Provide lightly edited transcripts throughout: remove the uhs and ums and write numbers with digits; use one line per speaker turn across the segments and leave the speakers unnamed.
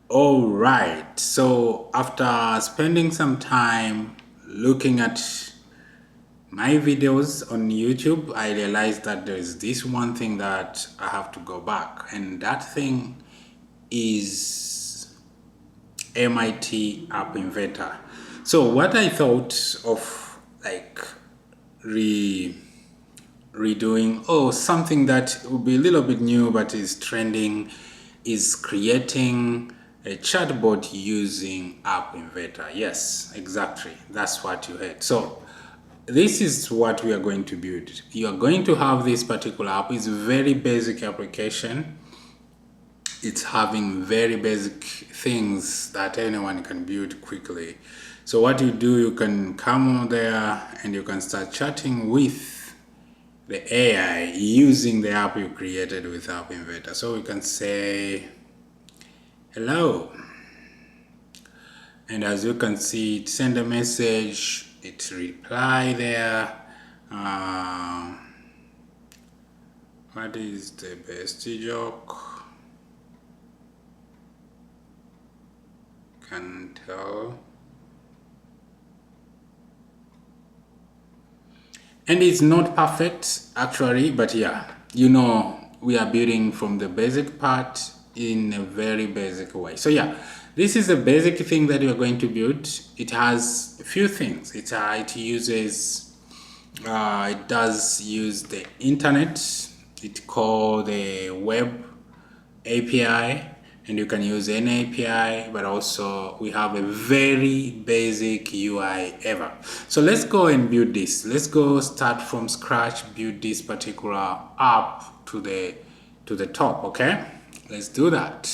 All right, so after spending some time looking at my videos on YouTube, I realized that there's this one thing that I have to go back, and that thing is MIT App Inventor. So what I thought of, like, redoing, something that would be a little bit new but is trending, is creating a chatbot using App Inventor. Yes, exactly, that's what you heard. So this is what we are going to build. You are going to have this particular app. It's a very basic application. It's having very basic things that anyone can build quickly. So what you do, you can come on there and you can start chatting with the AI using the app you created with App Inventor. So we can say, hello. And as you can see, it send a message, it reply there. What is the best joke? Can't tell. And it's not perfect actually, but yeah, we are building from the basic part in a very basic way. So yeah, this is the basic thing that you're going to build. It has a few things. It does use the internet. It called the web API, and you can use any API, but also we have a very basic UI ever. So let's go and build this. Let's go start from scratch, build this particular app to the top. Okay, let's do that.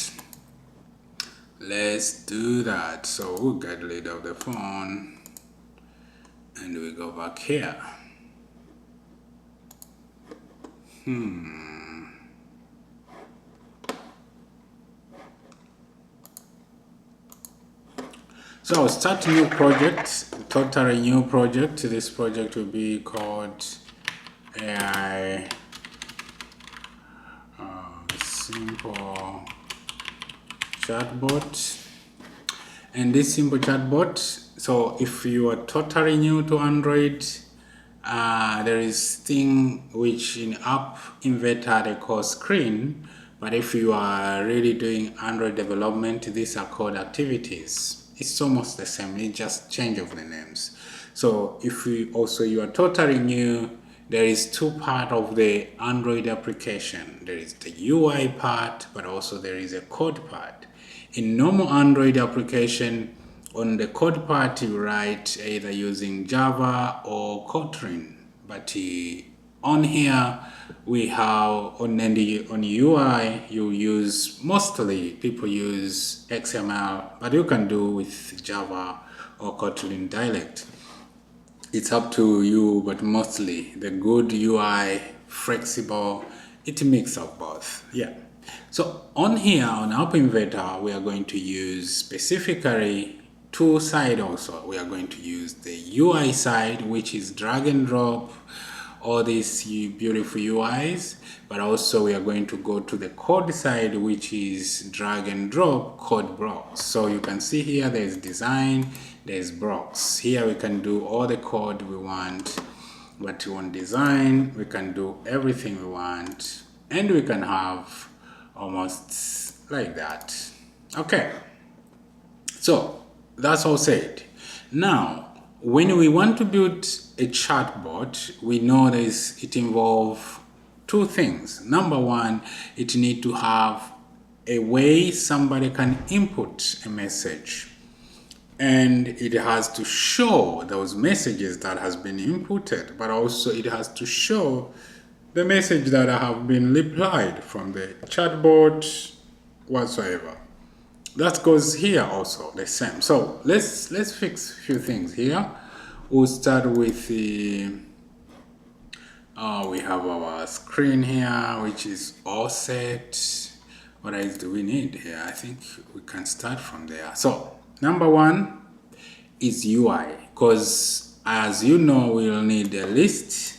So we'll get rid of the phone and we go back here. So I'll start a new project, totally new project. This project will be called AI Simple Chatbot. And this simple chatbot, so if you are totally new to Android, there is thing which in App Inventor they call screen, but if you are really doing Android development, these are called activities. It's almost the same, it just change of the names. So if you are totally new, there is two part of the Android application. There is the UI part, but also there is a code part. In normal Android application, on the code part you write either using Java or Kotlin, but on here we have on UI people use XML, but you can do with Java or Kotlin dialect. It's up to you, but mostly the good UI, flexible, it mix of both. Yeah. So on here on App Inventor, we are going to use specifically two sides also. We are going to use the UI side, which is drag and drop, all these beautiful UIs, but also we are going to go to the code side, which is drag and drop code blocks. So you can see here there's design, there's blocks. Here we can do all the code we want, but you want design, we can do everything we want, and we can have almost like that. Okay, so that's all said. Now when we want to build a chatbot, we know it involves two things. Number one, it need to have a way somebody can input a message, and it has to show those messages that has been inputted, but also it has to show the message that have been replied from the chatbot whatsoever. That goes here also the same. So let's fix a few things here. We'll start with the we have our screen here, which is all set. What else do we need here? I think we can start from there. So number one is UI, because as you know, we'll need a list,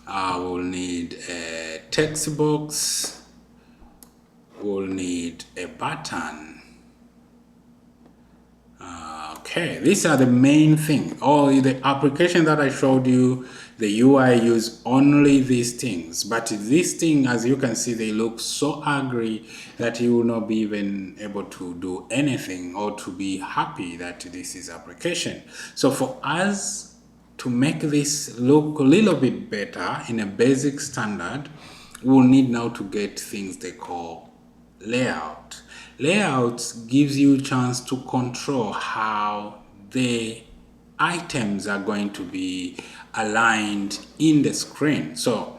we'll need a text box, we'll need a button, Okay, these are the main thing. All the application that I showed you, the UI use only these things. But this thing, as you can see, they look so ugly that you will not be even able to do anything or to be happy that this is application. So for us to make this look a little bit better in a basic standard, we'll need now to get things they call layout. Layouts gives you a chance to control how the items are going to be aligned in the screen. So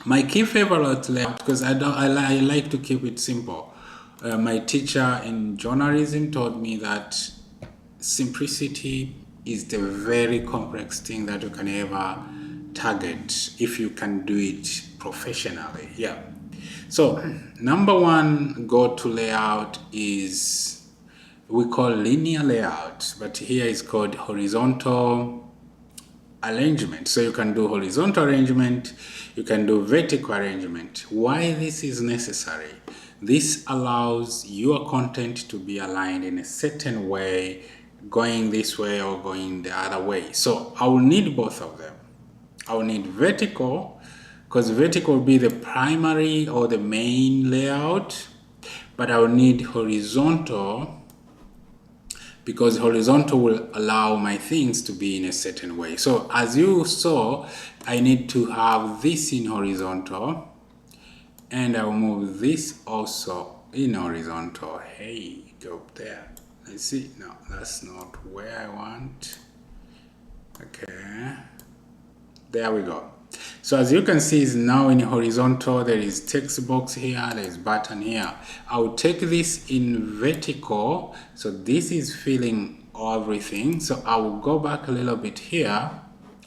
my key favorite layout, because I like to keep it simple. My teacher in journalism told me that simplicity is the very complex thing that you can ever target if you can do it professionally. Yeah. So number one go-to layout is we call linear layout, but here is called horizontal arrangement. So you can do horizontal arrangement, you can do vertical arrangement. Why this is necessary? This allows your content to be aligned in a certain way, going this way or going the other way. So I will need both of them. I will need vertical, because vertical will be the primary or the main layout, but I will need horizontal because horizontal will allow my things to be in a certain way. So as you saw, I need to have this in horizontal, and I'll move this also in horizontal. Hey, go up there. Let's see. No, that's not where I want. Okay, there we go. So as you can see, it's now in horizontal. There is text box here, there is button here. I will take this in vertical, so this is filling everything. So I will go back a little bit here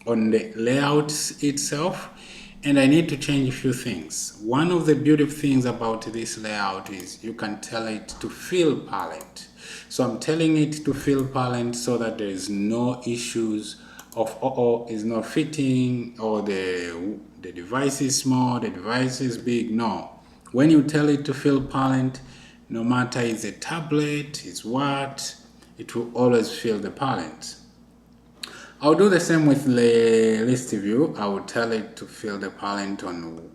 on the layout itself, and I need to change a few things. One of the beautiful things about this layout is you can tell it to fill parent. So I'm telling it to fill parent so that there is no issues of is not fitting, or the device is small, the device is big. No, when you tell it to fill parent, no matter it's a tablet, it's what, it will always fill the parent. I'll do the same with the list view. I will tell it to fill the parent on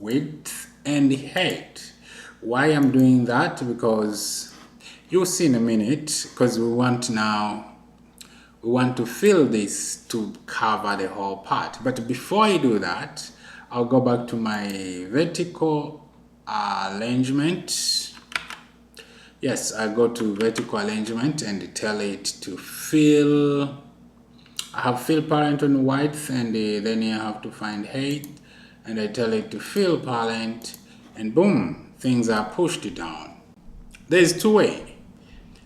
width and height. Why I'm doing that? Because you'll see in a minute, because we want to fill this to cover the whole part. But before I do that, I'll go back to my vertical arrangement. Yes, I go to vertical arrangement and tell it to fill. I have fill parent on width, and then you have to find height, and I tell it to fill parent, and boom, things are pushed down. There's two ways.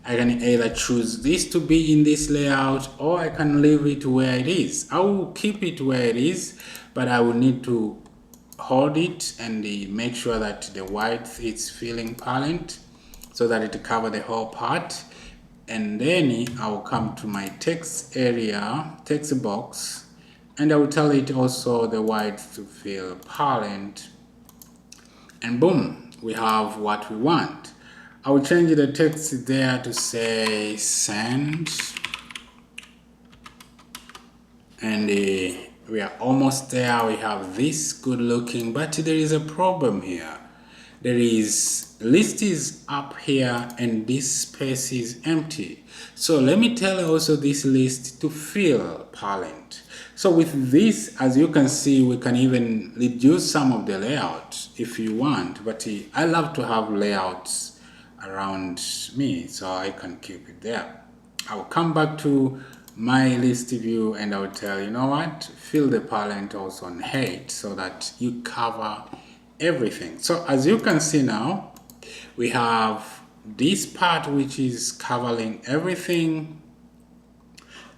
I can either choose this to be in this layout, or I can leave it where it is. I will keep it where it is, but I will need to hold it and make sure that the width is filling parent so that it covers the whole part. And then I will come to my text area, text box, and I will tell it also the width to fill parent. And boom, we have what we want. I will change the text there to say send, and we are almost there. We have this good looking, but there is a problem here. There is list is up here and this space is empty. So let me tell also this list to fill parent. So with this, as you can see, we can even reduce some of the layout if you want, but I love to have layouts around me, so I can keep it there. I will come back to my list view and I will tell you know what, fill the parent also on height so that you cover everything. So as you can see now, we have this part which is covering everything,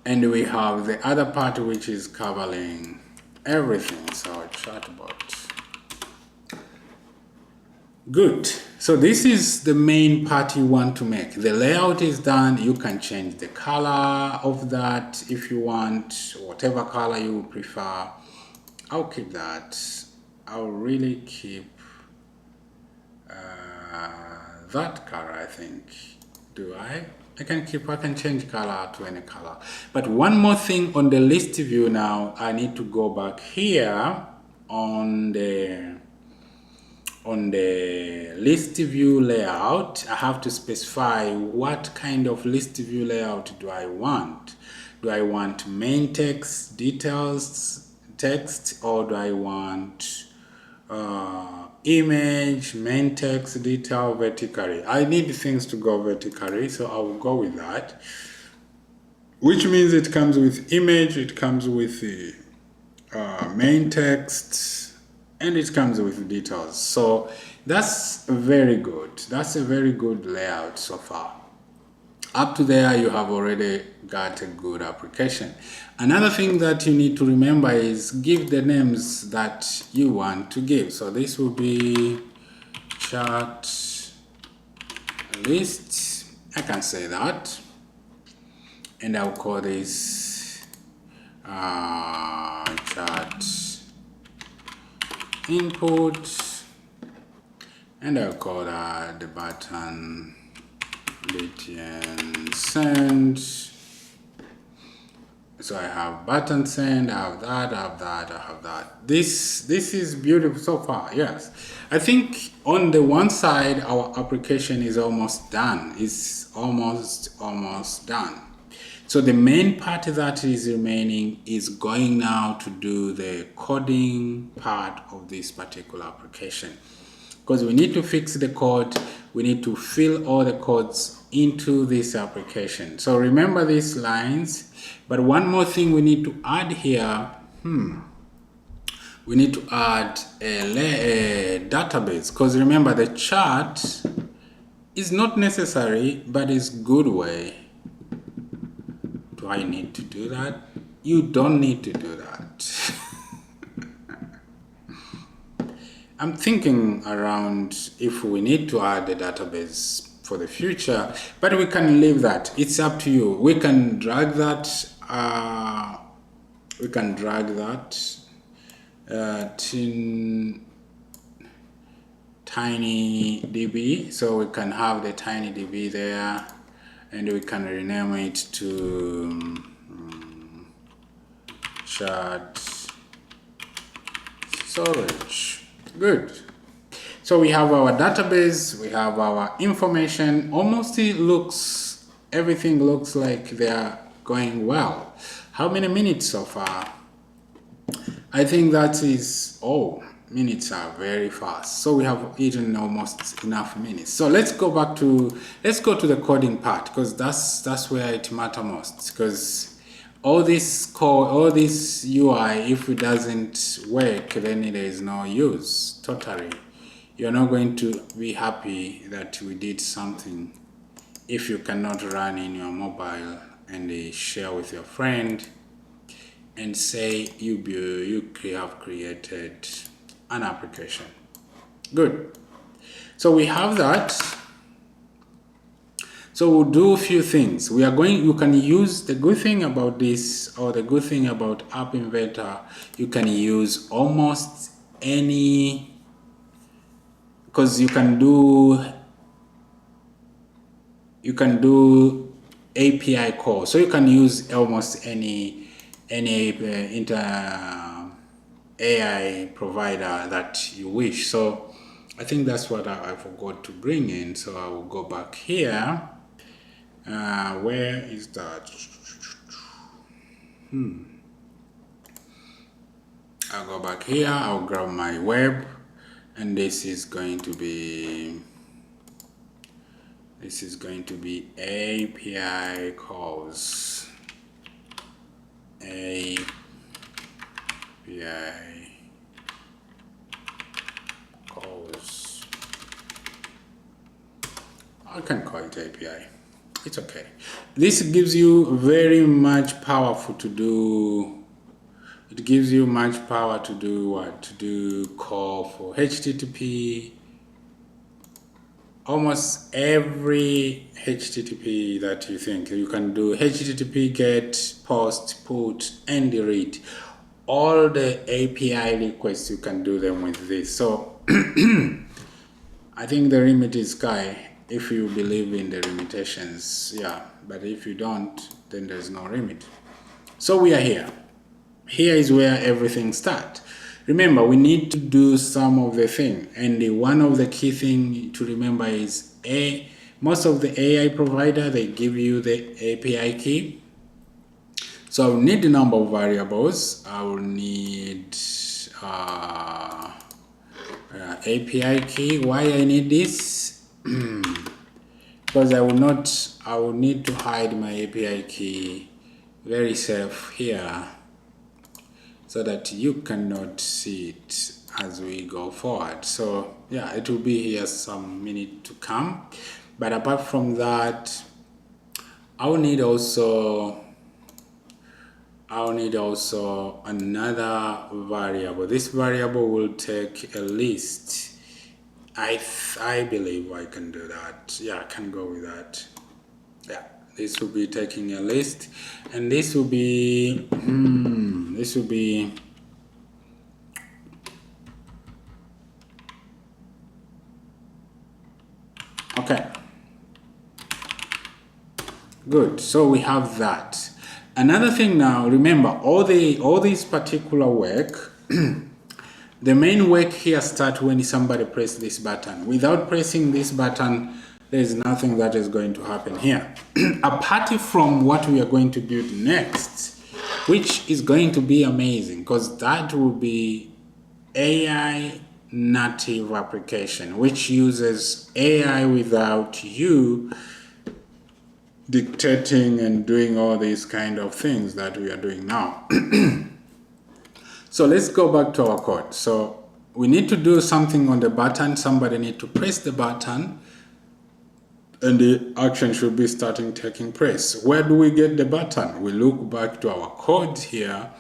and we have the other part which is covering everything. So chatbot. Good. So this is the main part you want to make. The layout is done. You can change the color of that if you want, whatever color you prefer. I'll keep that. I'll really keep that color, I think. Do I? I can change color to any color. But one more thing on the list view now, I need to go back here on the list view layout. I have to specify what kind of list view layout do I want. Do I want main text, details text, or do I want image, main text, detail, vertically? I need things to go vertically, so I will go with that, which means it comes with image, it comes with the main text, and it comes with details. So that's very good. That's a very good layout so far. Up to there, you have already got a good application. Another thing that you need to remember is give the names that you want to give. So this will be chat list. I can say that. And I'll call this chat input. And I'll call that the button btn send. So I have button send, I have that, I have that, I have that. This is beautiful so far. Yes, I think on the one side our application is almost done. It's almost done. So the main part that is remaining is going now to do the coding part of this particular application, because we need to fix the code. We need to fill all the codes into this application. So remember these lines. But one more thing we need to add here, we need to add a database, because remember the chart is not necessary, but it's good way. Do I need to do that? You don't need to do that. I'm thinking around if we need to add a database for the future, but we can leave that. It's up to you. We can drag that. To TinyDB, so we can have the TinyDB there, and we can rename it to chat storage. Good. So we have our database, we have our information. Almost everything looks like they're going well. How many minutes so far? I think that is, minutes are very fast. So we have eaten almost enough minutes. So let's go to the coding part, because that's where it matters most. Because all this code, all this UI, if it doesn't work, then there is no use. Totally. You're not going to be happy that we did something if you cannot run in your mobile and share with your friend and say you have created an application. Good. So we have that. So we'll do a few things. You can use, the good thing about this, or the good thing about App Inventor, you can use almost any, because you can do API call. So you can use almost any AI provider that you wish. So I think that's what I forgot to bring in. So I will go back here. Where is that? I'll go back here. I'll grab my web, and this is going to be API calls. API calls. I can call it API. It's okay. This gives you very much powerful to do. It gives you much power to do what? To do call for HTTP. Almost every HTTP that you think. You can do HTTP get, post, put, and delete. All the API requests, you can do them with this. So I think the limit is sky. if you believe in the limitations, yeah, but if you don't, then there's no limit. So we are here. Here is where everything starts. Remember, we need to do some of the thing, and one of the key thing to remember is most of the AI provider, they give you the API key. So I will need the number of variables. I will need API key. Why I need this? Because I will need to hide my API key very safe here, so that you cannot see it as we go forward. So yeah, it will be here some minute to come. But apart from that, I'll need also another variable. This variable will take a list. I believe I can do that. Yeah, I can go with that. Yeah, this will be taking a list, and this will be okay. Good. So we have that. Another thing now, remember all these particular work, the main work here starts when somebody presses this button. Without pressing this button, there is nothing that is going to happen here. Apart from what we are going to build next, which is going to be amazing, because that will be AI native application, which uses AI without you dictating and doing all these kind of things that we are doing now. So let's go back to our code. So we need to do something on the button. Somebody need to press the button, and the action should be taking place. Where do we get the button? We look back to our code here.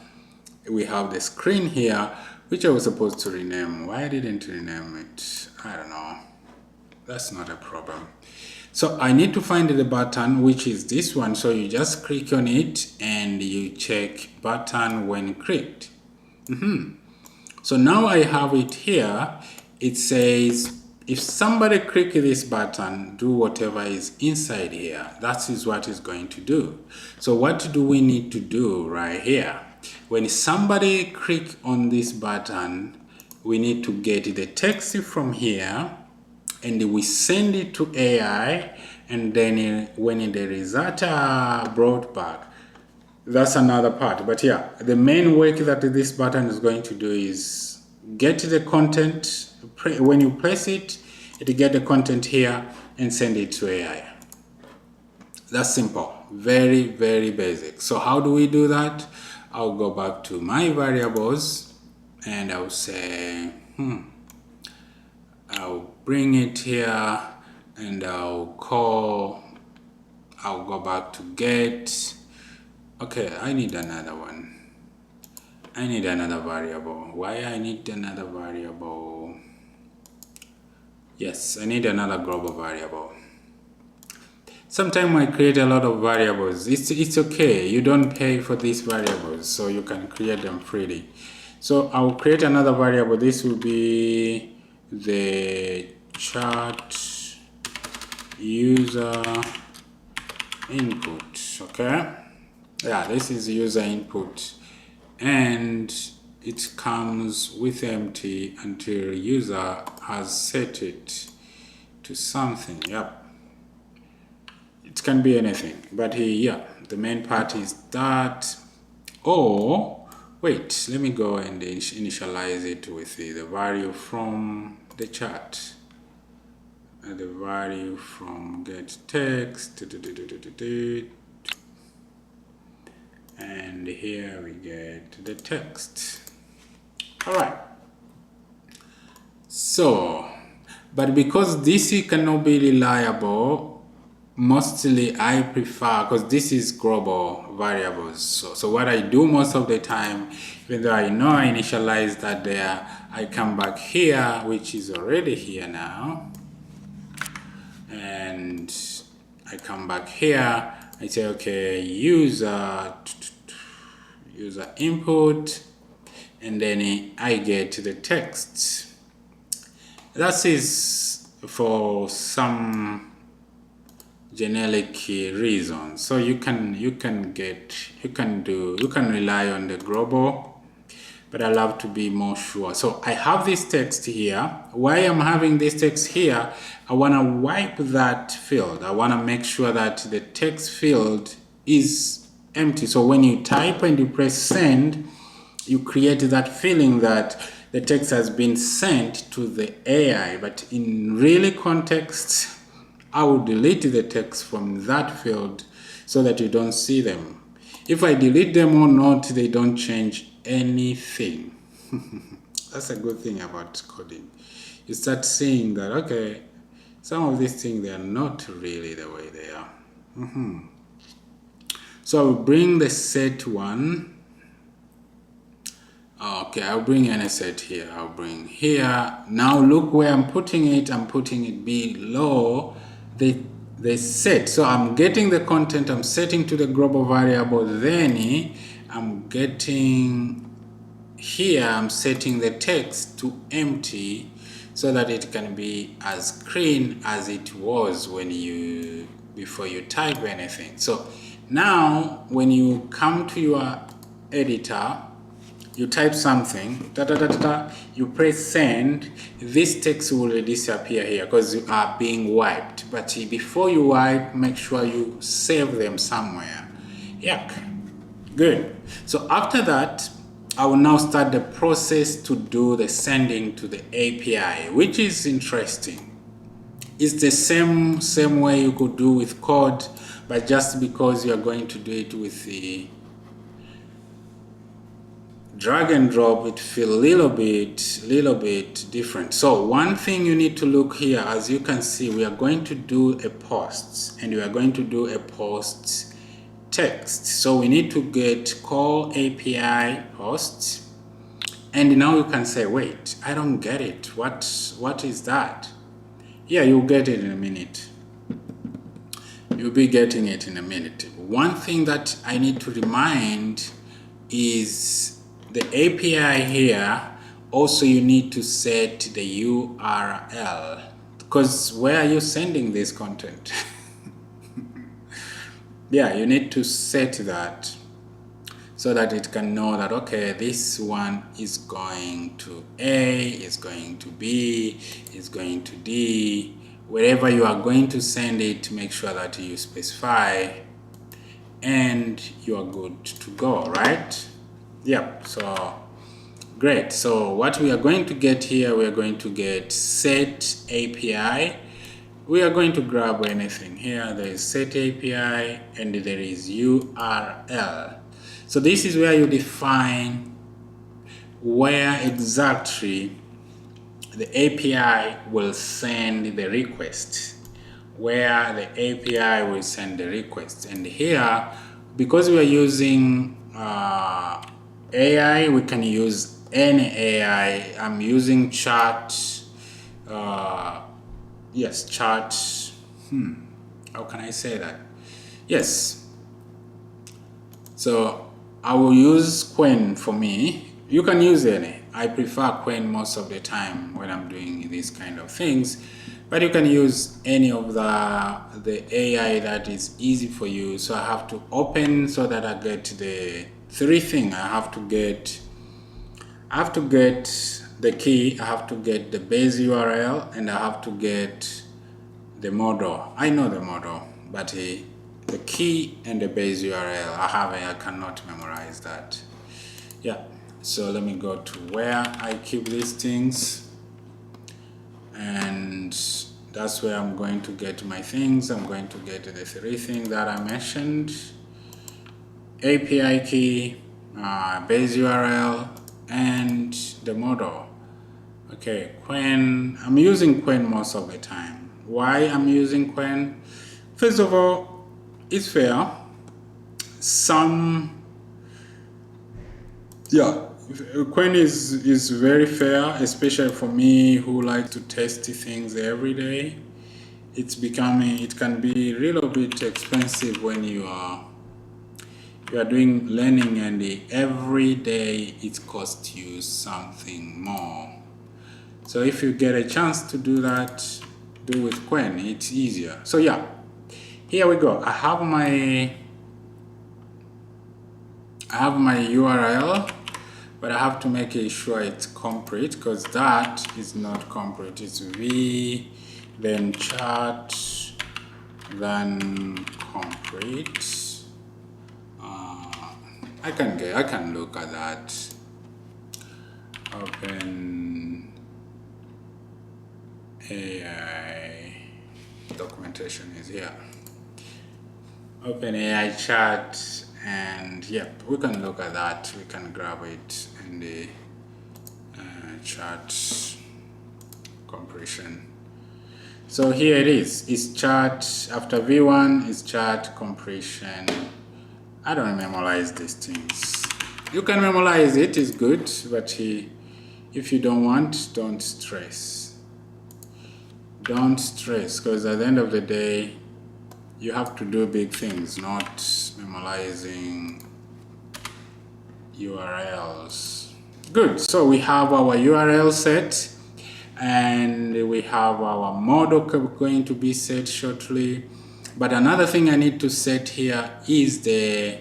We have the screen here, which I was supposed to rename. Why I didn't rename it? I don't know. That's not a problem. So I need to find the button, which is this one. So you just click on it and you check button when clicked. So now I have it here. It says if somebody click this button, do whatever is inside here. That is what it's going to do. So what do we need to do right here? When somebody click on this button, we need to get the text from here, and we send it to AI, and then when the result are brought back, that's another part. But yeah, the main work that this button is going to do is get the content. When you press it, it get the content here and send it to AI. That's simple. Very, very basic. So how do we do that? I'll go back to my variables and I'll say, I'll bring it here and I'll go back to get. Okay, I need another one. I need another variable. Why I need another variable? Yes, I need another global variable. Sometimes I create a lot of variables. It's okay. You don't pay for these variables, so you can create them freely. So I'll create another variable. This will be the chat user input. Okay. Yeah, this is user input, and it comes with empty until user has set it to something. Yep, it can be anything, but yeah, the main part is that. Or wait, let me go and initialize it with the value from the chat, and the value from get text. And here we get the text. All right. So, but because this cannot be reliable, mostly I prefer, because this is global variables. So what I do most of the time, even though I know I initialized that there, I come back here, which is already here now. And I come back here. I say, okay, user input, and then I get the text. That is for some generic reasons. So you can rely on the global, but I love to be more sure. So I have this text here. Why I'm having this text here, I want to wipe that field. I want to make sure that the text field is empty. So when you type and you press send, you create that feeling that the text has been sent to the AI, but in really context, I will delete the text from that field so that you don't see them. If I delete them or not, they don't change anything. That's a good thing about coding. You start seeing that, okay, some of these things, they are not really the way they are. So I'll bring the set one. Okay, I'll bring any set here. I'll bring here. Now look where I'm putting it. I'm putting it below the set. So I'm getting the content. I'm setting to the global variable. Then I'm getting here. I'm setting the text to empty so that it can be as clean as it was before you type anything. So now when you come to your editor, you type something, you press send, this text will disappear here because you are being wiped. But before you wipe, make sure you save them somewhere. Yuck. Good. So after that, I will now start the process to do the sending to the API, which is interesting. It's the same way you could do with code, but just because you are going to do it with the drag and drop, it feels a little bit different. So one thing you need to look here, as you can see, we are going to do a post, and we are going to do a post text. So we need to get call API post, and now you can say, wait, I don't get it. What is that? Yeah, you'll get it in a minute. You'll be getting it in a minute. One thing that I need to remind is the API here, also you need to set the URL, because where are you sending this content? Yeah, you need to set that so that it can know that, okay, this one is going to A, is going to B, is going to D. Wherever you are going to send it, make sure that you specify and you are good to go, right? Yep, so great. So what we are going to get here, we are going to get set API. We are going to grab anything here. There is set API and there is URL. So this is where you define where exactly the API will send the request, where the API will send the request. And here, because we are using AI, we can use any AI. I'm using chat. Yes, chat. How can I say that? Yes. So I will use Quen for me. You can use any. I prefer Quen most of the time when I'm doing these kind of things. But you can use any of the AI that is easy for you. So I have to open so that I get the three things. I have to get the key, I have to get the base URL, and I have to get the model. I know the model, but the key and the base URL, I cannot memorize that. Yeah, so let me go to where I keep these things, and that's where I'm going to get my things. I'm going to get the three things that I mentioned: API key, base URL, and the model. Okay, Quen, I'm using Quen most of the time. Why I'm using Quen? First of all, it's fair. Quen is very fair, especially for me who like to test things every day. It can be a little bit expensive when you are doing learning, and every day it costs you something more. So if you get a chance to do that, do with Quen, it's easier. So yeah, here we go. I have my URL, but I have to make sure it's complete, because that is not complete. It's v, then chat, then complete. I can look at that. Open AI documentation is here. Open AI chat, and yep, we can look at that. We can grab it in the chat compression. So here it is. It's chat after v1 is chat compression. I don't memorize these things. You can memorize it, it's good, but if you don't want, don't stress. Don't stress, because at the end of the day, you have to do big things, not memorizing URLs. Good, so we have our URL set, and we have our model going to be set shortly. But another thing I need to set here is the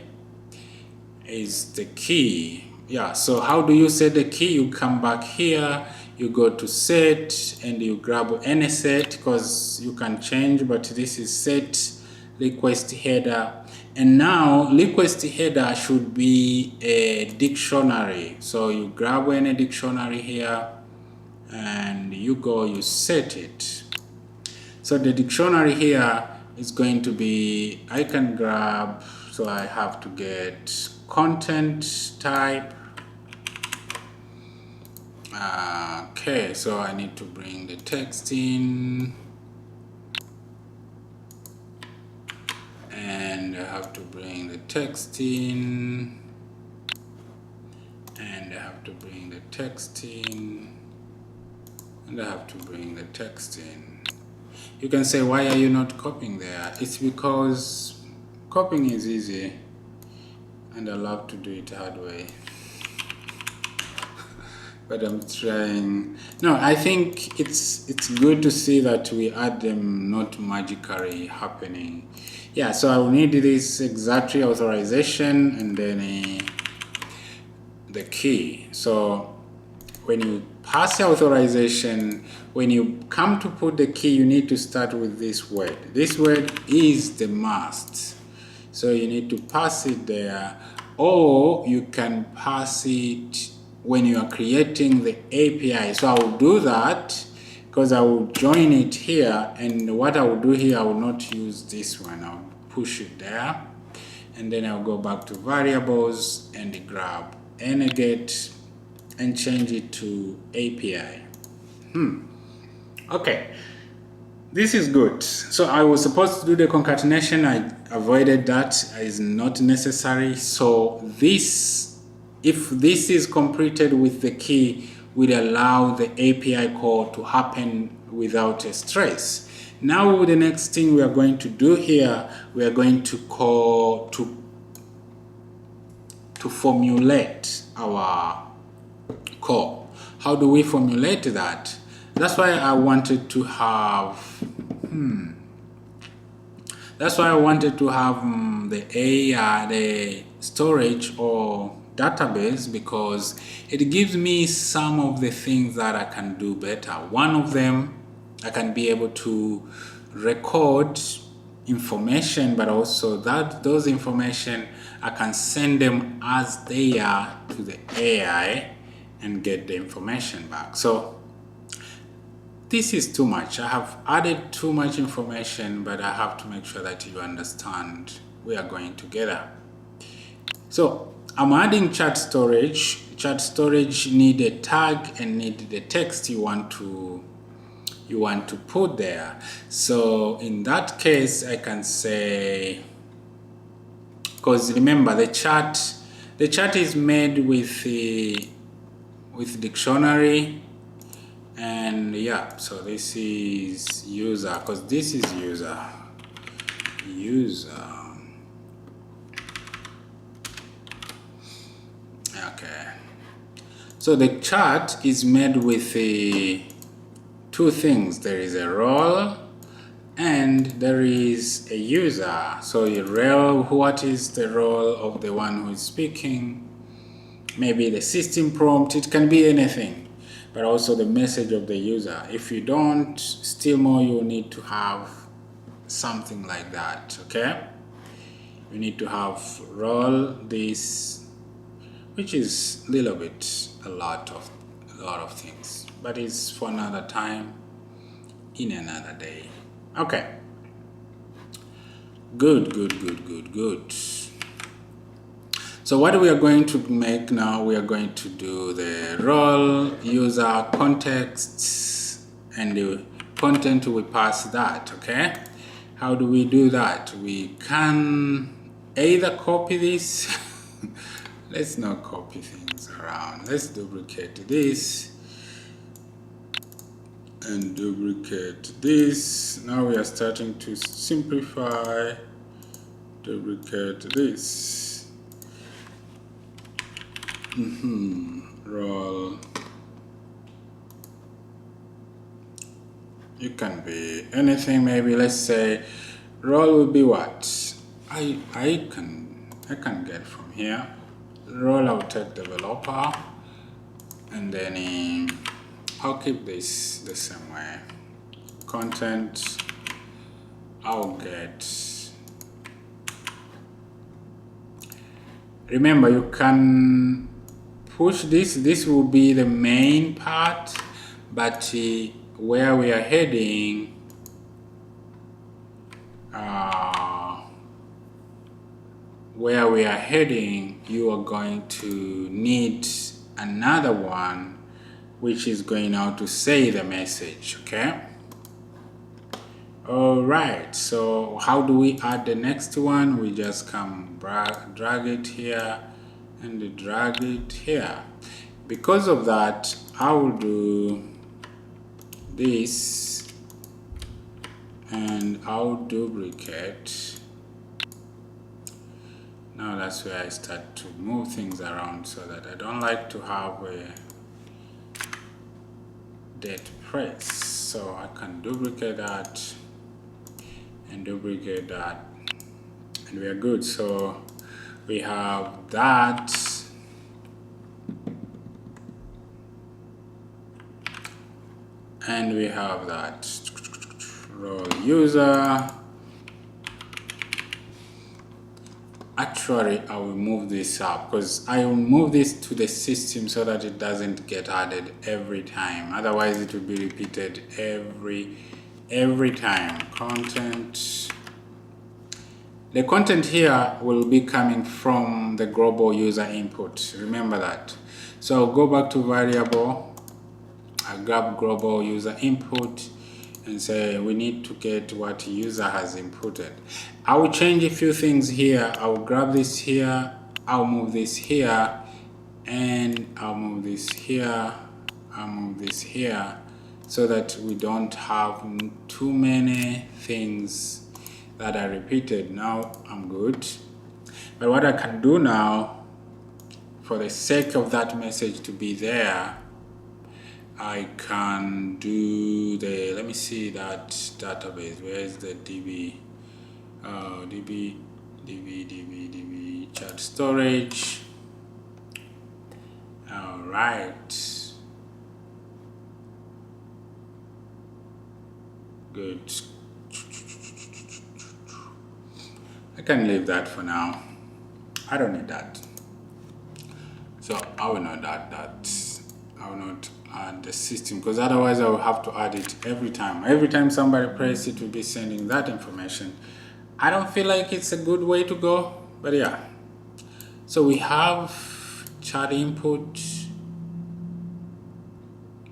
key. Yeah, so how do you set the key? You come back here, you go to set, and you grab any set, because you can change, but this is set request header. And now request header should be a dictionary. So you grab any dictionary here, and you set it. So the dictionary here is going to be, I can grab, so I have to get content type. Okay, so I need to bring the text in, and I have to bring the text in, and I have to bring the text in, and I have to bring the text in. You can say, why are you not copying there? It's because copying is easy, and I love to do it hard way. But I'm trying. No, I think it's good to see that we add them not magically happening. Yeah, so I will need this exactly authorization, and then the key. So when you pass the authorization, when you come to put the key, you need to start with this word. This word is the must. So you need to pass it there, or you can pass it when you are creating the API. So I will do that, because I will join it here, and what I will do here, I will not use this one. I'll push it there, and then I'll go back to variables and grab get and change it to API. Okay, this is good. So I was supposed to do the concatenation. I avoided that. It is not necessary. So this, if this is completed with the key, will allow the API call to happen without a stress. Now the next thing we are going to do here, we are going to call to formulate our call. How do we formulate that? That's why I wanted to have the storage or database, because it gives me some of the things that I can do better. One of them, I can be able to record information, but also those information I can send them as they are to the AI and get the information back. So this is too much. I have added too much information, but I have to make sure that you understand we are going together. So I'm adding chat storage. Chat storage need a tag and need the text you want to put there. So in that case, I can say, because remember the chat is made with dictionary, and yeah, so this is user, because this is user. Okay, so the chat is made with two things. There is a role and there is a user. So what is the role of the one who is speaking? Maybe the system prompt, it can be anything, but also the message of the user. If you don't, still more you need to have something like that, okay? You need to have role this, which is a little bit a lot of things, but it's for another time, in another day. Okay, good. So what we are going to make now, we are going to do the role, user, contexts, and the content we pass that, okay? How do we do that? We can either copy this. Let's not copy things around. Let's duplicate this and duplicate this. Now we are starting to simplify. Duplicate this. Role. You can be anything. Maybe let's say role will be what? I can get from here. Role, I'll take developer, and then I'll keep this the same way. Content, I'll get. Remember, you can push this. This will be the main part, but where we are heading, you are going to need another one which is going now to say the message, okay? All right, so how do we add the next one? We just come drag it here and drag it here. Because of that, I will do this and I'll duplicate. Now that's where I start to move things around, so that I don't like to have a dead press. So I can duplicate that and duplicate that, and we are good. So we have that, and we have that role user. Actually, I will move this up because I will move this to the system so that it doesn't get added every time. Otherwise, it will be repeated every time. Content. The content here will be coming from the global user input. Remember that. So I'll go back to variable. I grab global user input and say we need to get what user has inputted. I will change a few things here. I will grab this here, I'll move this here, and I'll move this here, I'll move this here, so that we don't have too many things that are repeated. Now I'm good. But what I can do now, for the sake of that message to be there, I can do the, let me see that database. Where is the DB? DB chat storage. All right. Good. I can leave that for now. I don't need that. So I will not add that. I will not add the system, because otherwise I will have to add it every time. Every time somebody presses it will be sending that information. I don't feel like it's a good way to go, but yeah. So we have chat input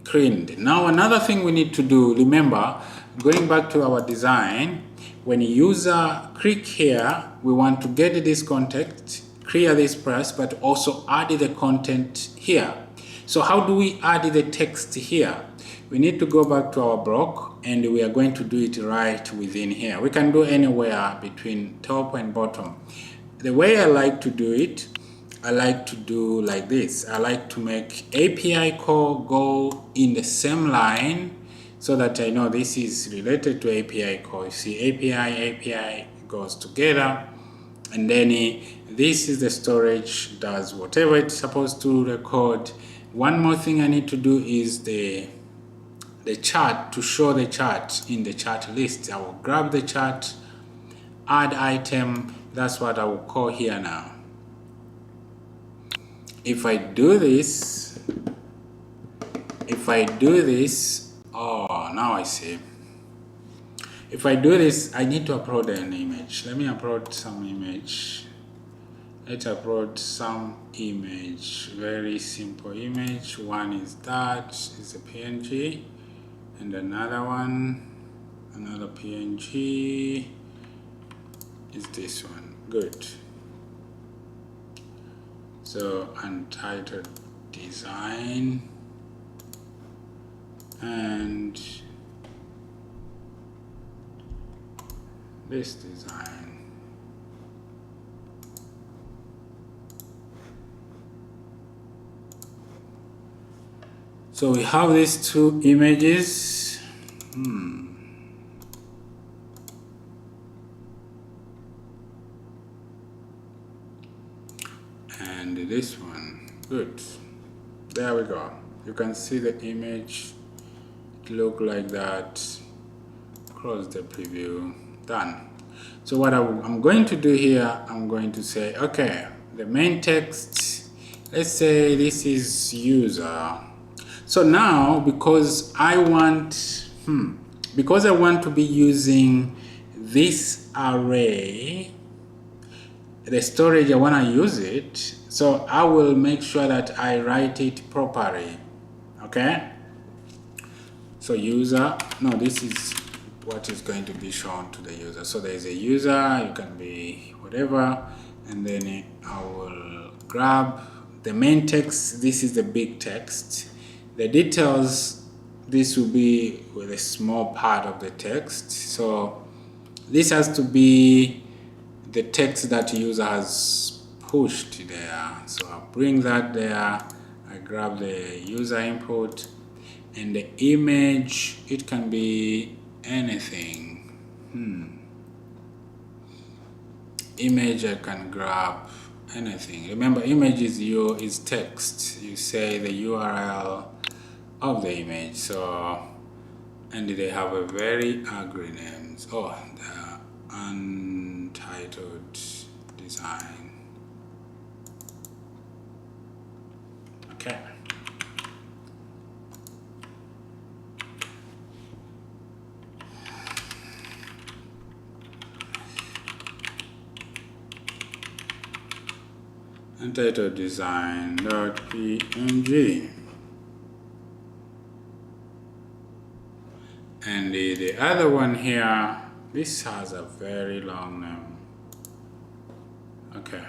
screened. Now another thing we need to do, remember, going back to our design, when user click here, we want to get this context, clear this press, but also add the content here. So how do we add the text here? We need to go back to our block, and we are going to do it right within here. We can do anywhere between top and bottom. The way I like to do it, I like to do like this. I like to make API call go in the same line so that I know this is related to API call. You see, API goes together, and then this is the storage, does whatever it's supposed to record. One more thing I need to do is the chart, to show the chart in the chart list. I will grab the chart, add item, that's what I will call here now. If I do this, oh, now I see. If I do this, I need to upload an image. Let me upload some image. Let's upload some image, very simple image. One is that, is a PNG, and another one, another PNG is this one. Good. So untitled design, and this design. So we have these two images. And this one. Good. There we go. You can see the image. It look like that. Close the preview. Done. So what I'm going to do here, I'm going to say, okay, the main text, let's say this is user. So now, because I want to be using this array, the storage, I want to use it, so I will make sure that I write it properly. Okay, so user, no, this is what is going to be shown to the user. So there is a user, you can be whatever, and then I will grab the main text. This is the big text. The details, this will be with a small part of the text. So this has to be the text that the user has pushed there. So I'll bring that there. I grab the user input, and the image, it can be anything. Image, I can grab anything. Remember, image is text. You say the URL of the image. So, and they have a very ugly names. Oh, the untitled design. Okay. Untitled design.png. And the other one here, this has a very long name. Okay.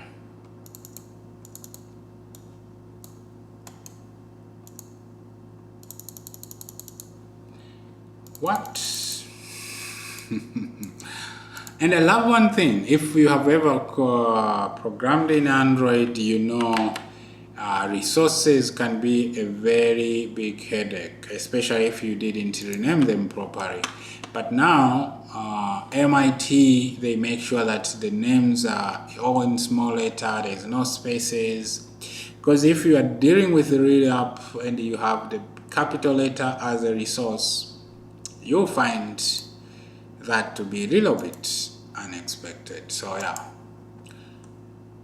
What? And I love one thing. If you have ever programmed in Android, you know resources can be a very big headache, especially if you didn't rename them properly. But now, MIT, they make sure that the names are all in small letter, there's no spaces. Because if you are dealing with the real app and you have the capital letter as a resource, you'll find that to be a little bit unexpected. So yeah,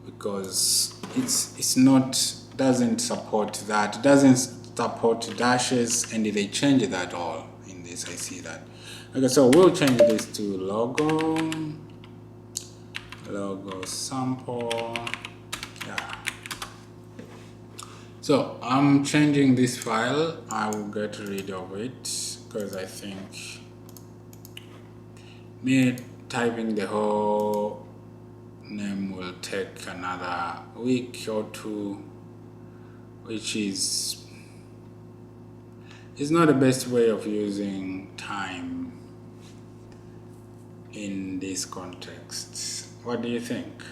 because it's not, doesn't support that, doesn't support dashes, and they change that all in this. I see that. Okay, so we'll change this to logo sample. Yeah. So I'm changing this file. I will get rid of it because I think me typing the whole name will take another week or two, which is not the best way of using time in this context. What do you think?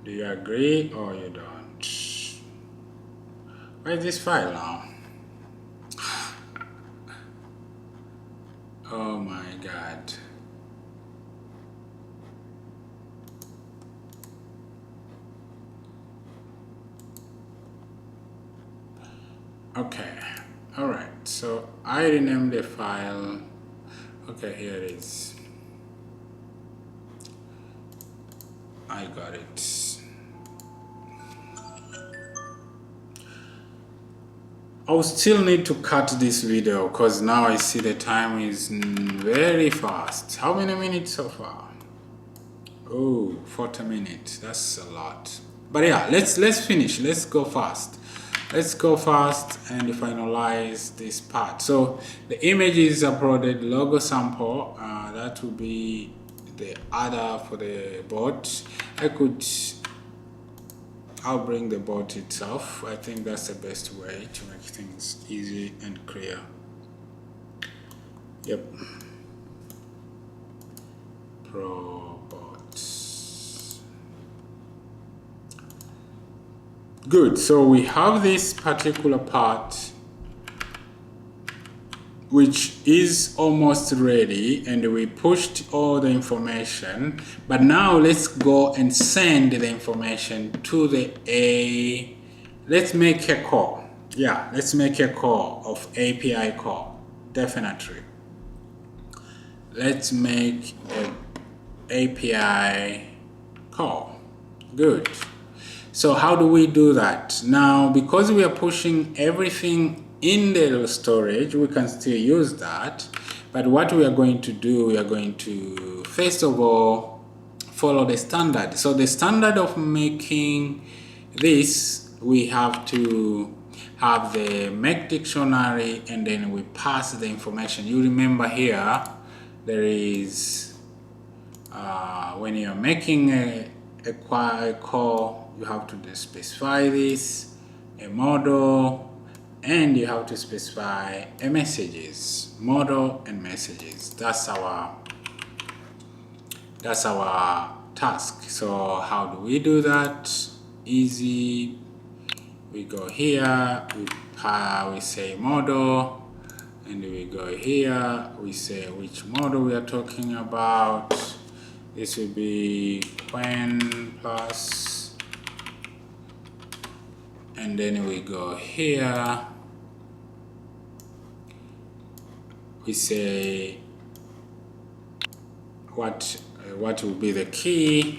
Do you agree or you don't? Where is this file now? Okay, all right, so I renamed the file. Okay, here it is. I got it. I'll still need to cut this video because now I see the time is very fast. How many minutes so far? Oh, 40 minutes. That's a lot. But yeah, let's finish. Let's go fast. Let's go fast and finalize this part. So the image is uploaded, logo sample. That will be the other for the bot. I'll bring the bot itself. I think that's the best way to make things easy and clear. Yep. Probots. Good. So we have this particular part which is almost ready, and we pushed all the information, but now let's go and send the information to let's make a call. Yeah, let's make a call of API call. Definitely. Let's make an API call. Good. So how do we do that? Now, because we are pushing everything in the storage, we can still use that. But what we are going to do, we are going to first of all follow the standard. So the standard of making this, we have to have the make dictionary, and then we pass the information. You remember here there is when you are making a call, you have to specify this, a model, and you have to specify a messages, model and messages. That's our task. So how do we do that? Easy. We go here, we say model, and we go here, we say which model we are talking about. This will be Quen plus, and then we go here, we say what will be the key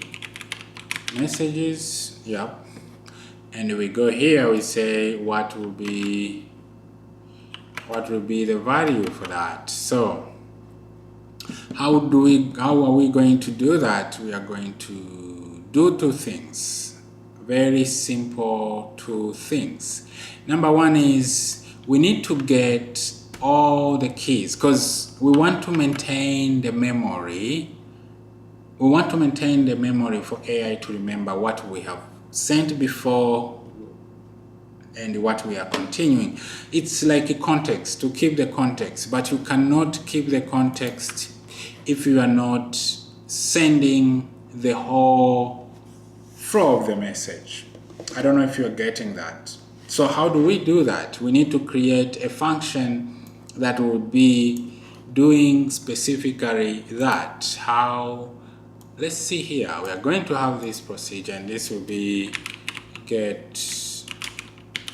messages. Yep. And we go here, we say what will be the value for that. So how are we going to do that? We are going to do two things. Very simple two things. Number one is we need to get all the keys because we want to maintain the memory. We want to maintain the memory for AI to remember what we have sent before and what we are continuing. It's like a context, to keep the context, but you cannot keep the context if you are not sending the whole flow of the message. I don't know if you're getting that. So how do we do that? We need to create a function that will be doing specifically that. How? Let's see here. We are going to have this procedure, and this will be get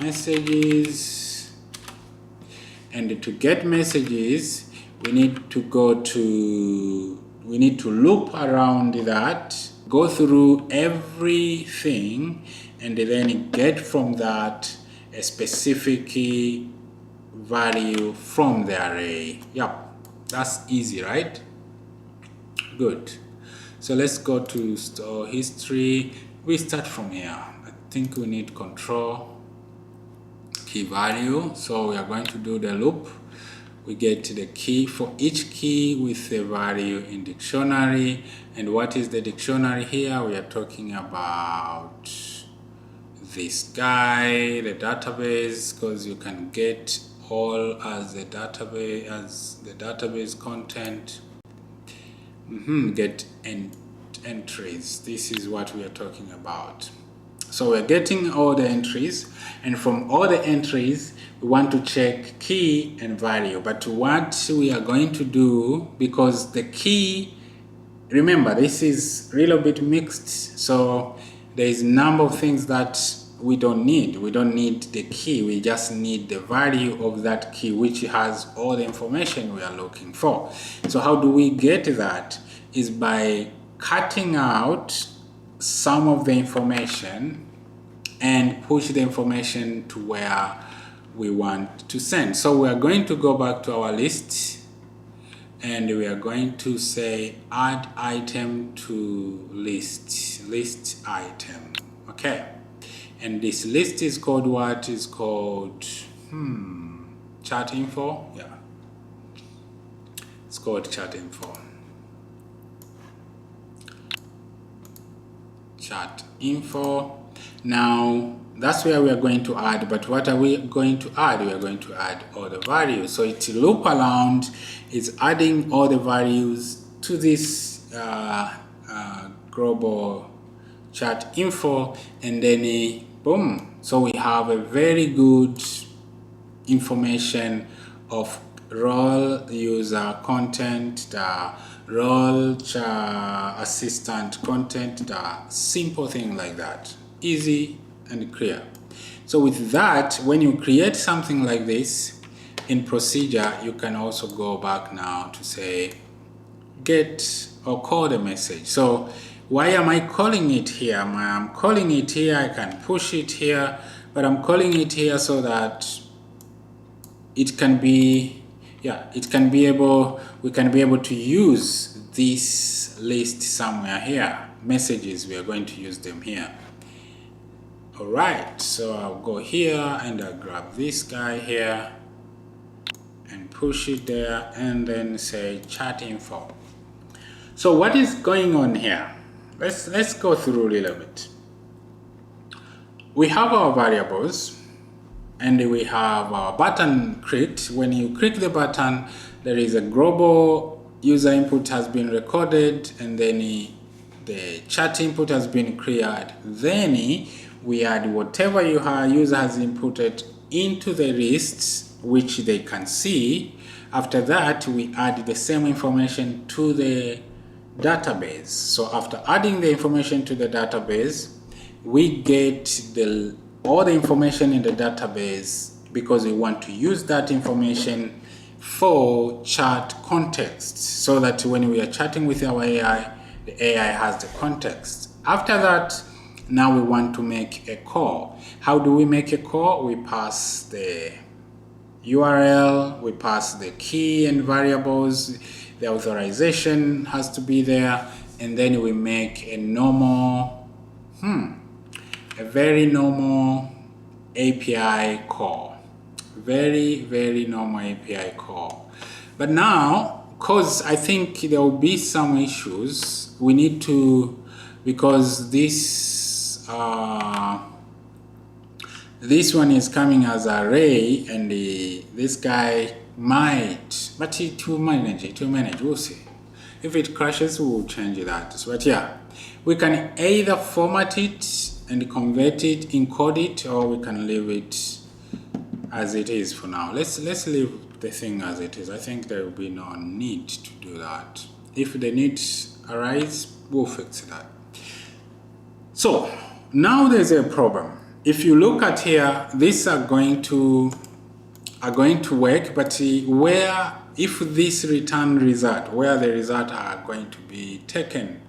messages. And to get messages, we need to loop around that, go through everything, and then get from that a specific value from the array. Yep, that's easy, right? Good. So let's go to store history. We start from here. I think we need control key value. So we are going to do the loop. We get the key for each key with the value in dictionary. And what is the dictionary here? We are talking about this guy, the database, because you can get all as the database content. Get entries. This is what we are talking about. So we're getting all the entries, and from all the entries we want to check key and value. But what we are going to do, because the key, remember this is a little bit mixed, so there is a number of things that we don't need the key. We just need the value of that key, which has all the information we are looking for. So how do we get that? Is by cutting out some of the information and push the information to where we want to send. So we are going to go back to our list and we are going to say add item to list item. Okay, and this list is called what? Is called chat info. Yeah, it's called chat info. Chat info. Now that's where we are going to add, but what are we going to add? We are going to add all the values. So it's a loop around, it's adding all the values to this global chat info, and then boom. So we have a very good information of role user content, the role assistant content, the simple thing like that. Easy and clear. So with that, when you create something like this in procedure, you can also go back now to say get or call the message. So why am I calling it here? I'm calling it here. I can push it here, but I'm calling it here so that it can be, we can be able to use this list somewhere here. Messages, we are going to use them here. All right, so I'll go here and I'll grab this guy here and push it there and then say chat info. So what is going on here? Let's go through a little bit. We have our variables and we have our button clicked. When you click the button, there is a global user input has been recorded, and then the chat input has been cleared. Then we add whatever your user has inputted into the lists, which they can see. After that, we add the same information to the database. So after adding the information to the database, we get all the information in the database because we want to use that information for chat context, so that when we are chatting with our AI, the AI has the context. After that, now we want to make a call. How do we make a call? We pass the URL, we pass the key and variables, the authorization has to be there, and then we make a normal, a very normal API call. Very, very normal API call. But now, because I think there will be some issues, we need to, because this one is coming as an array, and this guy might, but to manage, we'll see. If it crashes, we'll change that. But yeah, we can either format it and convert it, encode it, or we can leave it as it is for now. Let's leave the thing as it is. I think there will be no need to do that. If the needs arise, we'll fix that. So now there's a problem. If you look at here, these are going to work, but where, if this return result, where the result are going to be taken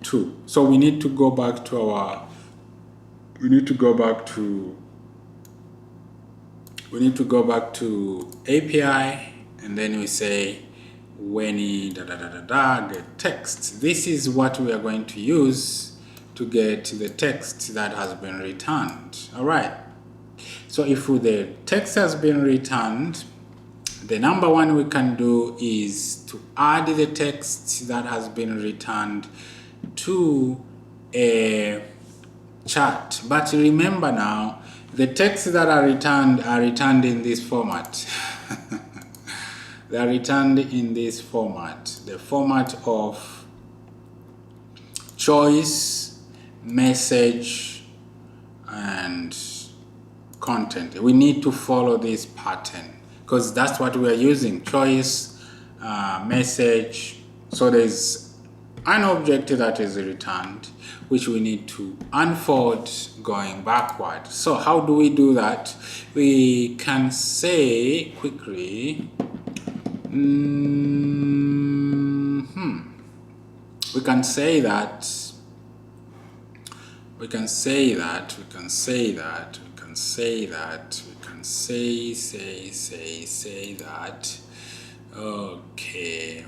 to. So we need to go back to our, we need to go back to API, and then we say when get text. This is what we are going to use to get the text that has been returned. All right. So if the text has been returned, the number one we can do is to add the text that has been returned to a chat. But remember now, the texts that are returned in this format. They are returned in this format, the format of choice, message, and content. We need to follow this pattern because that's what we are using: choice, message. So there's an object that is returned, which we need to unfold going backward. So how do we do that? We can say quickly, we can say that, okay.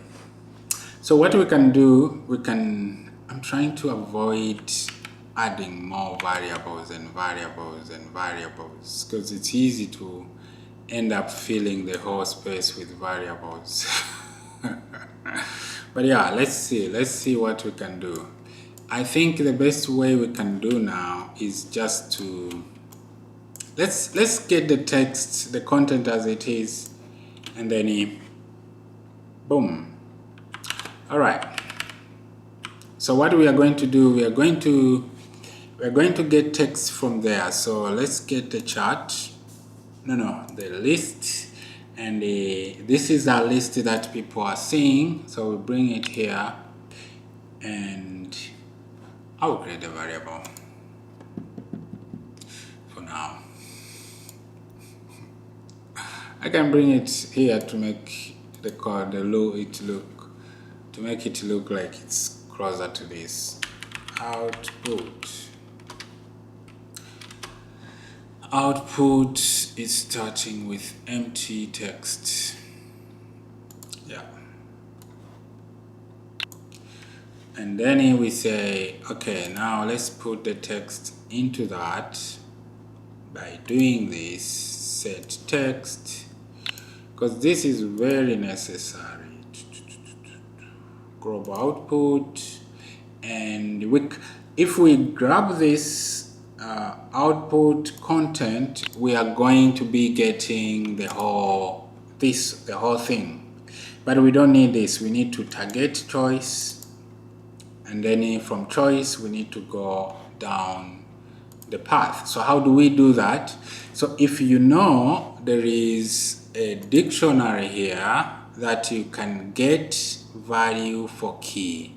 So what we can do, I'm trying to avoid adding more variables because it's easy to end up filling the whole space with variables. But yeah, let's see what we can do. I think the best way we can do now is just to let's get the text, the content as it is, and then boom. All right. So what we are going to do, we are going to get text from there. So let's get the chart. The list, and this is our list that people are seeing. So we bring it here, and I'll create a variable for now. I can bring it here to make the code to make it look like it's closer to this. Output is starting with empty text. Yeah. And then we say, okay, now let's put the text into that by doing this set text, because this is very necessary. Global output, and if we grab this output content, we are going to be getting the whole thing. But we don't need this. We need to target choice, and then from choice we need to go down the path. So how do we do that? So if you know, there is a dictionary here that you can get value for key.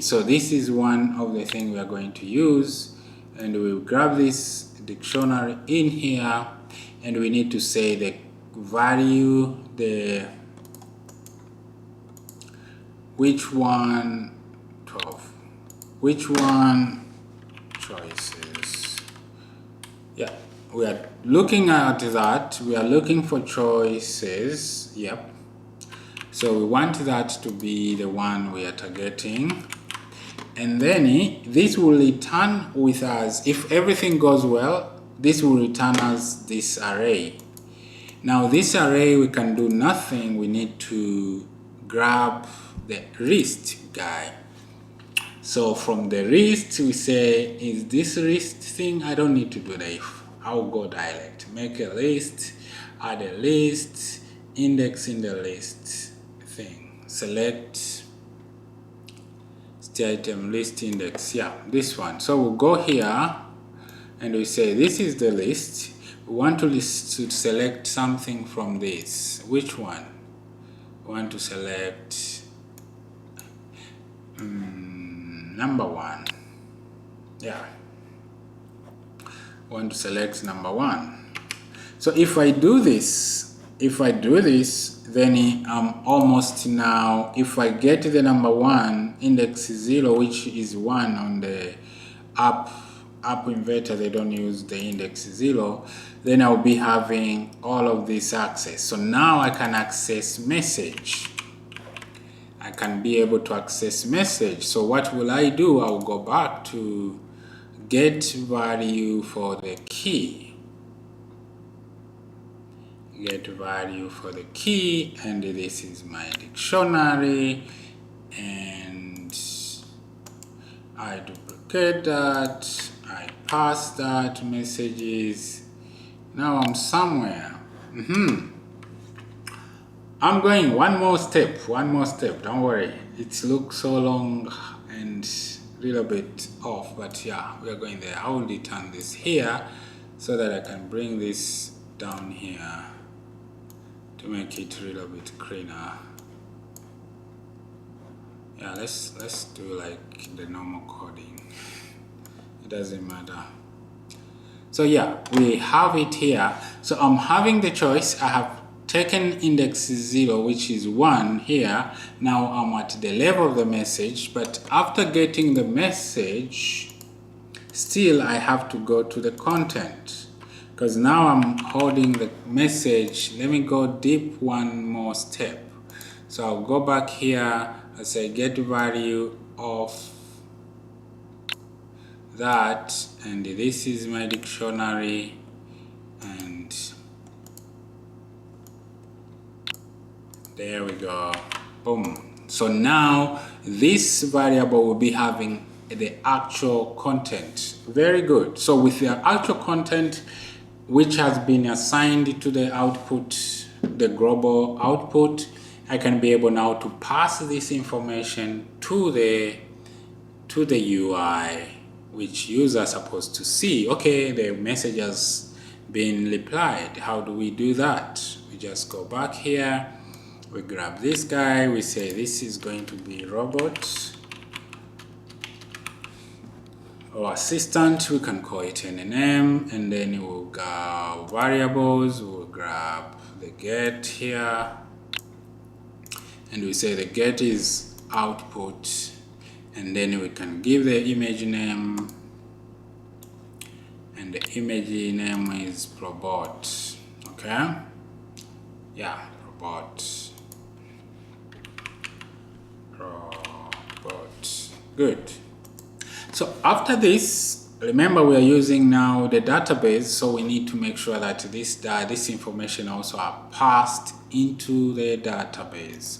So this is one of the things we are going to use, and we'll grab this dictionary in here, and we need to say the value, which one choices. Yeah, we are looking at that. We are looking for choices. Yep. So we want that to be the one we are targeting. And then this will return with us, if everything goes well, this will return us this array. Now this array, we can do nothing. We need to grab the list guy. So from the list, we say, is this list thing? I don't need to do that. I'll go direct. Make a list, add a list, index in the list thing. Select item list index. Yeah, this one. So we'll go here and we say, this is the list. We want to select something from this. Which one? We want to select number 1. Yeah, we want to select number 1. So if I do this, then I'm almost now, if I get the number 1, index 0, which is 1 on the app inventor, they don't use the index 0, then I'll be having all of this access. So now I can access message. I can be able to access message. So what will I do? I'll go back to get value for the key. Get value for the key, and this is my dictionary, and I duplicate that, I pass that messages. Now I'm somewhere. I'm going one more step, don't worry. It looks so long and a little bit off, but yeah, we are going there. I will return this here so that I can bring this down here to make it a little bit cleaner. Yeah, let's do like the normal coding. It doesn't matter. So yeah, we have it here. So I'm having the choice. I have taken index 0, which is 1 here. Now I'm at the level of the message, but after getting the message, still I have to go to the content, because now I'm holding the message. Let me go deep one more step. So I'll go back here. I say get value of that, and this is my dictionary, and there we go. Boom. So now this variable will be having the actual content. Very good. So with the actual content, which has been assigned to the output, the global output, I can be able now to pass this information to the UI, which users are supposed to see. Okay, the message has been replied. How do we do that? We just go back here, we grab this guy, we say this is going to be robot or assistant. We can call it any name, and then we'll go variables. We'll grab the get here, and we say the get is output, and then we can give the image name, and the image name is robot. Okay, yeah, robot. Good. So after this, remember we are using now the database, so we need to make sure that this information also are passed into the database.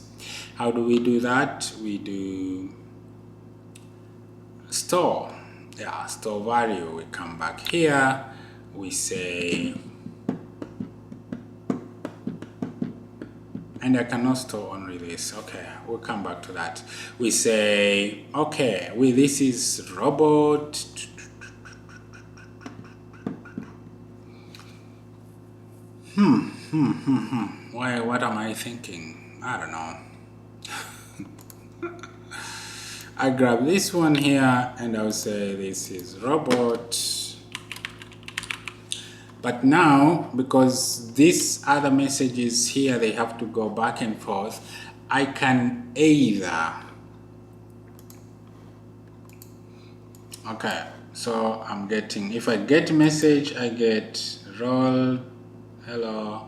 How do we do that? We do store. Yeah, store value. We come back here, we say, and I cannot store only this. Okay, we'll come back to that. We say, okay, this is robot. Why? What am I thinking? I don't know. I grab this one here, and I'll say this is robot. But now, because these other messages here, they have to go back and forth, I can either, okay, so I'm getting, if I get message, I get role, hello,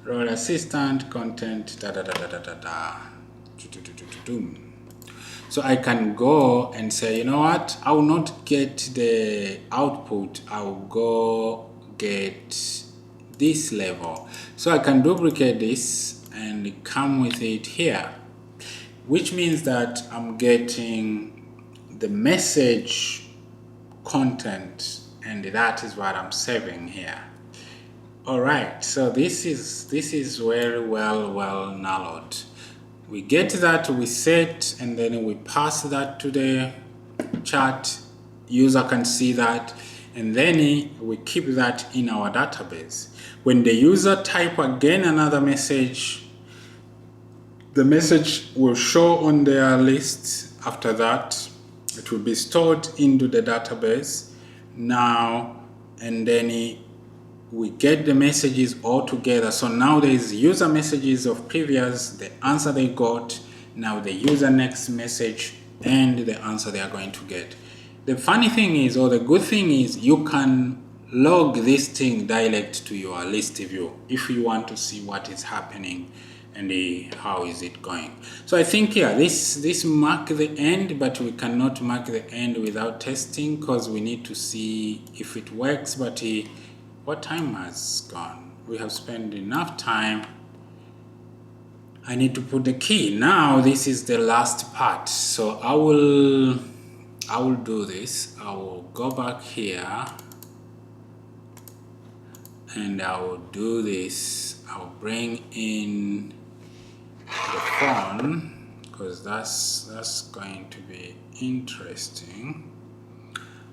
role assistant, content, da da da da da da da. So I can go and say, you know what, I will not get the output, I will go get this level. So I can duplicate this and come with it here, which means that I'm getting the message content, and that is what I'm saving here. All right, so this is very well narrowed. We get that, we set, and then we pass that to the chat. User can see that, and then we keep that in our database. When the user type again another message, the message will show on their list. After that, it will be stored into the database now, and then we get the messages all together. So now there is user messages of previous, the answer they got, now the user next message, and the answer they are going to get. The funny thing is, or the good thing is, you can log this thing direct to your list view if you want to see what is happening and how is it going. So I think, yeah, this mark the end, but we cannot mark the end without testing, because we need to see if it works. But what time has gone? We have spent enough time. I need to put the key. Now this is the last part. So I will do this. I will go back here and I will do this. I'll bring in the phone, because that's going to be interesting.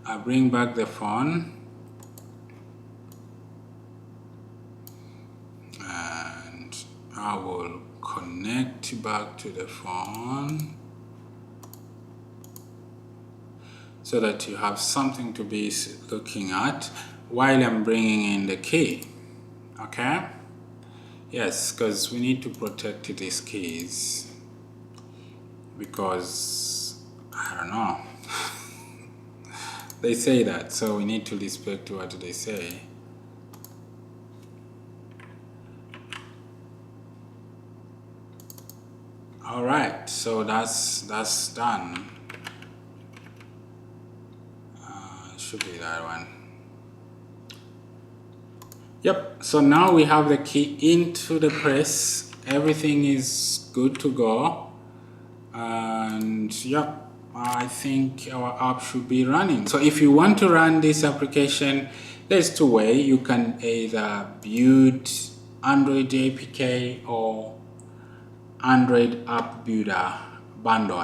I bring back the phone. I will connect back to the phone. so that you have something to be looking at while I'm bringing in the key. Okay? Yes, because we need to protect these keys, because I don't know. They say that, so we need to respect what they say. All right, so that's done. Should be that one. Yep, so now we have the key into the press. Everything is good to go. And yep, I think our app should be running. So if you want to run this application, there's two ways. You can either build Android APK or Android App Builder bundle,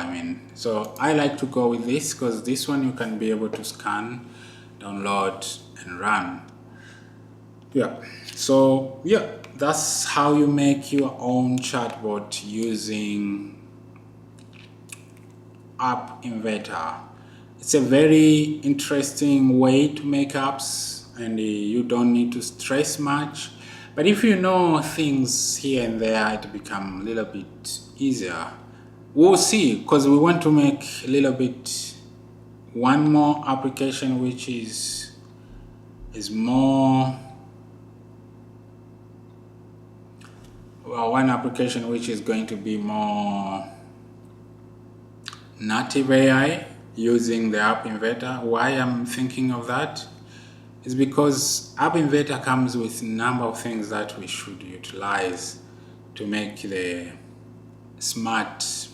So I like to go with this because this one you can be able to scan, download, and run. Yeah, so yeah, that's how you make your own chatbot using App Inventor. It's a very interesting way to make apps, and you don't need to stress much. But if you know things here and there, it becomes a little bit easier. We'll see, because we want to make a little bit one more application which is more, well, one application which is going to be more native AI using the App Inventor. Why I'm thinking of that is because App Inventor comes with a number of things that we should utilize to make the smart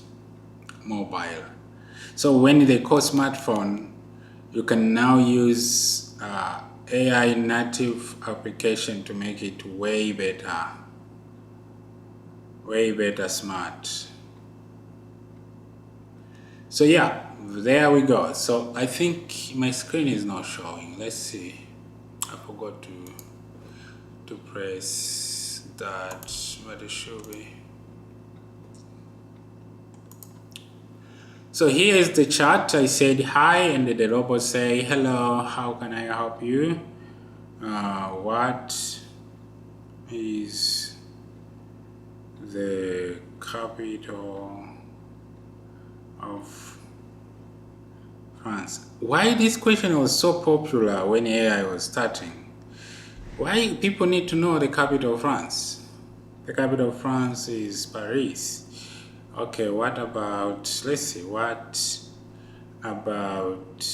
mobile. So when they call smartphone, you can now use AI native application to make it way better smart. So yeah, there we go. So I think my screen is not showing. Let's see. I forgot to press that, but it should be. So here is the chat. I said hi, and the robot say hello. How can I help you? What is the capital of France? Why this question was so popular when AI was starting? Why people need to know the capital of France? The capital of France is Paris. Okay, what about, let's see, what about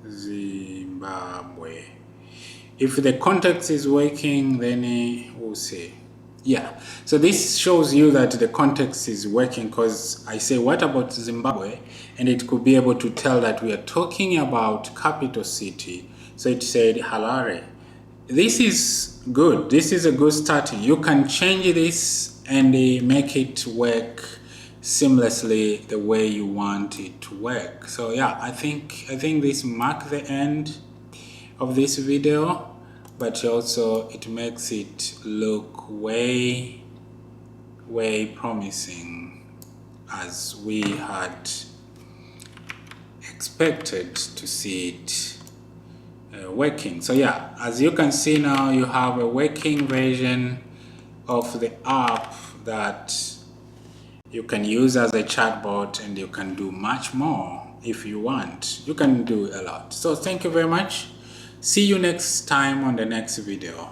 Zimbabwe? If the context is working, then we'll see. Yeah, so this shows you that the context is working, because I say, what about Zimbabwe? And it could be able to tell that we are talking about capital city. So it said Harare. This is good. This is a good starting. You can change this and make it work seamlessly the way you want it to work. So yeah, I think this marks the end of this video. But also it makes it look way promising, as we had expected to see it working. So yeah, as you can see now, you have a working version of the app that you can use as a chatbot, and you can do much more if you want. You can do a lot. So thank you very much. See you next time on the next video.